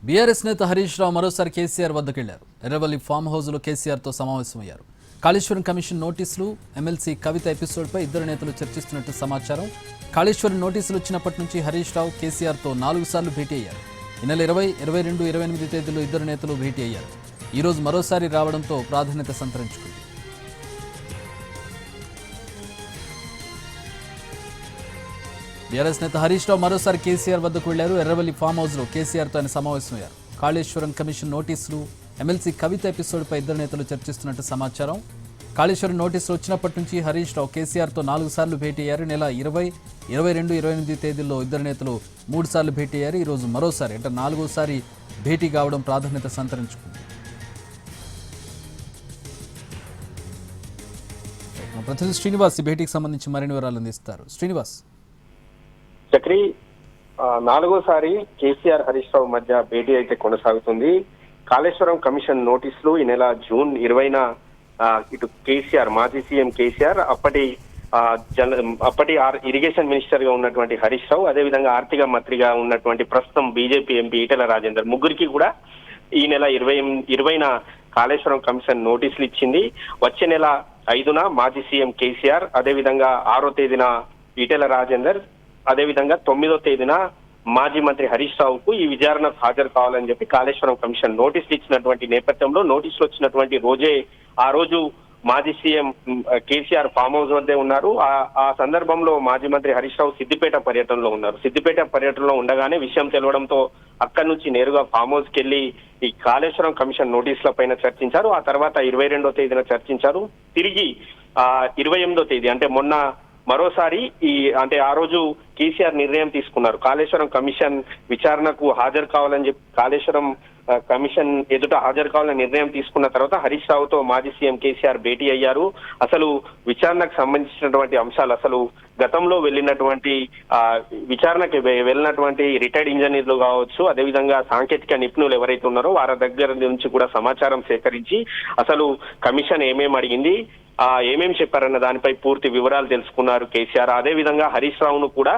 BRS నేత హరీష్ రావు మరోసారి కేసీఆర్ వద్దకు వెళ్లారు. ఎర్రవల్లి ఫామ్ హౌస్లో కేసీఆర్తో సమావేశమయ్యారు. కాళేశ్వరం కమిషన్ నోటీసులు, ఎమ్మెల్సీ కవిత ఎపిసోడ్పై ఇద్దరు నేతలు చర్చిస్తున్నట్టు సమాచారం. కాళేశ్వరం నోటీసులు వచ్చినప్పటి నుంచి హరీష్ రావు కేసీఆర్తో 4 సార్లు భేటీ అయ్యారు. ఈ నెల 20, 22, 28 తేదీల్లో ఇద్దరు నేతలు భేటీ అయ్యారు. ఈ రోజు మరోసారి రావడంతో ప్రాధాన్యత సంతరించుకుంది. బీఆర్ఎస్ నేత హరీష్ రావు మరోసారి కేసీఆర్ వద్దకు వెళ్లారు. ఎర్రవల్లి ఫామ్ హౌస్లో కేసీఆర్తో ఆయన సమావేశమయ్యారు. కాళేశ్వరం కమిషన్ నోటీసులు, ఎమ్మెల్సీ కవిత ఎపిసోడ్పై ఇద్దరు నేతలు చర్చిస్తున్నట్టు సమాచారం. కాళేశ్వరం నోటీసులు వచ్చినప్పటి నుంచి హరీష్ రావు కేసీఆర్తో 4 సార్లు భేటీ అయ్యారు. నెల 20, 22, 28 తేదీల్లో ఇద్దరు నేతలు 3 సార్లు భేటీ అయ్యారు. ఈ రోజు మరోసారి అంటే 4వసారి భేటీ కావడం ప్రాధాన్యత సంతరించుకుంది. ప్రతినిధి శ్రీనివాస్ ఈ భేటీకి సంబంధించి మరిన్ని వివరాలు అందిస్తారు. శ్రీనివాస్. చక్రి, 4వసారి కేసీఆర్ హరీష్ రావు మధ్య భేటీ అయితే కొనసాగుతుంది. కాళేశ్వరం కమిషన్ నోటీసులు ఈ నెల జూన్ 20న ఇటు కేసీఆర్, మాజీ సీఎం కేసీఆర్, అప్పటి ఇరిగేషన్ మినిస్టర్ గా ఉన్నటువంటి హరీష్ రావు, అదేవిధంగా ఆర్థిక మంత్రిగా ఉన్నటువంటి ప్రస్తుతం బీజేపీ ఎంపీ ఈటెల రాజేందర్ ముగ్గురికి కూడా ఈ నెల 20న కాళేశ్వరం కమిషన్ నోటీసులు ఇచ్చింది. వచ్చే నెల 5న మాజీ సీఎం కేసీఆర్, అదేవిధంగా 6వ తేదీన ఈటెల రాజేందర్, అదేవిధంగా 9వ తేదీన మాజీ మంత్రి హరీష్ రావుకు ఈ విచారణకు హాజరు కావాలని చెప్పి కాళేశ్వరం కమిషన్ నోటీసులు ఇచ్చినటువంటి నేపథ్యంలో నోటీసులు వచ్చినటువంటి ఆ రోజు మాజీ సీఎం కేసీఆర్ ఫామ్ హౌస్ వద్దే ఉన్నారు. ఆ సందర్భంలో మాజీ మంత్రి హరీష్ రావు సిద్దిపేట పర్యటనలో ఉన్నారు. సిద్దిపేట పర్యటనలో ఉండగానే విషయం తెలవడంతో అక్కడి నుంచి నేరుగా ఫామ్ హౌస్ కి వెళ్లి ఈ కాళేశ్వరం కమిషన్ నోటీసుల పైన చర్చించారు. ఆ తర్వాత 22వ తేదీన చర్చించారు. తిరిగి 28వ తేదీ అంటే మొన్న మరోసారి ఆ రోజు కేసీఆర్ నిర్ణయం తీసుకున్నారు. కాళేశ్వరం కమిషన్ విచారణకు హాజరు కావాలని చెప్పి కాళేశ్వరం కమిషన్ ఎదుట హాజరు కావాలని నిర్ణయం తీసుకున్న తర్వాత హరీష్ రావుతో మాజీ సీఎం కేసీఆర్ భేటీ అయ్యారు. అసలు విచారణకు సంబంధించినటువంటి అంశాలు, అసలు గతంలో వెళ్ళినటువంటి విచారణకి వెళ్ళినటువంటి రిటైర్డ్ ఇంజనీర్లు కావచ్చు, అదేవిధంగా సాంకేతిక నిపుణులు ఎవరైతే ఉన్నారో వారి దగ్గర నుంచి కూడా సమాచారం సేకరించి అసలు కమిషన్ ఏమేమి అడిగింది, ఏమేం చెప్పారన్న దానిపై పూర్తి వివరాలు తెలుసుకున్నారు కేసీఆర్. అదేవిధంగా హరీష్ రావును కూడా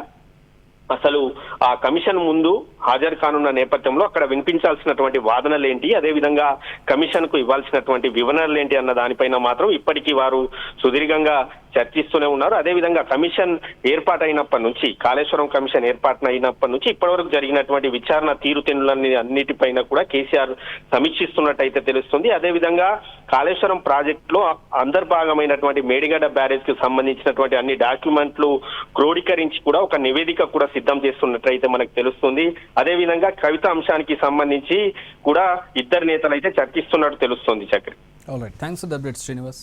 అసలు ఆ కమిషన్ ముందు హాజరు కానున్న నేపథ్యంలో అక్కడ వినిపించాల్సినటువంటి వాదనలు ఏంటి, అదేవిధంగా కమిషన్ కు ఇవ్వాల్సినటువంటి వివరణలు ఏంటి అన్న దానిపైన మాత్రం ఇప్పటికీ వారు సుదీర్ఘంగా చర్చిస్తూనే ఉన్నారు. అదేవిధంగా కమిషన్ ఏర్పాటైనప్పటి నుంచి, కాళేశ్వరం కమిషన్ ఏర్పాటైనప్పటి నుంచి ఇప్పటివరకు జరిగినటువంటి విచారణ తీరుతెన్నులన్నీ అన్నిటిపైన కూడా కేసీఆర్ సమీక్షిస్తున్నట్టయితే తెలుస్తుంది. అదేవిధంగా కాళేశ్వరం ప్రాజెక్ట్ లో అంతర్భాగమైనటువంటి మేడిగడ్డ బ్యారేజ్ కి సంబంధించినటువంటి అన్ని డాక్యుమెంట్లు క్రోడీకరించి కూడా ఒక నివేదిక కూడా సిద్ధం చేస్తున్నట్టయితే మనకు తెలుస్తుంది. అదేవిధంగా కవిత అంశానికి సంబంధించి కూడా ఇద్దరు నేతలు అయితే చర్చిస్తున్నట్టు తెలుస్తుంది. Chakri. All right, thanks for the update Srinivas.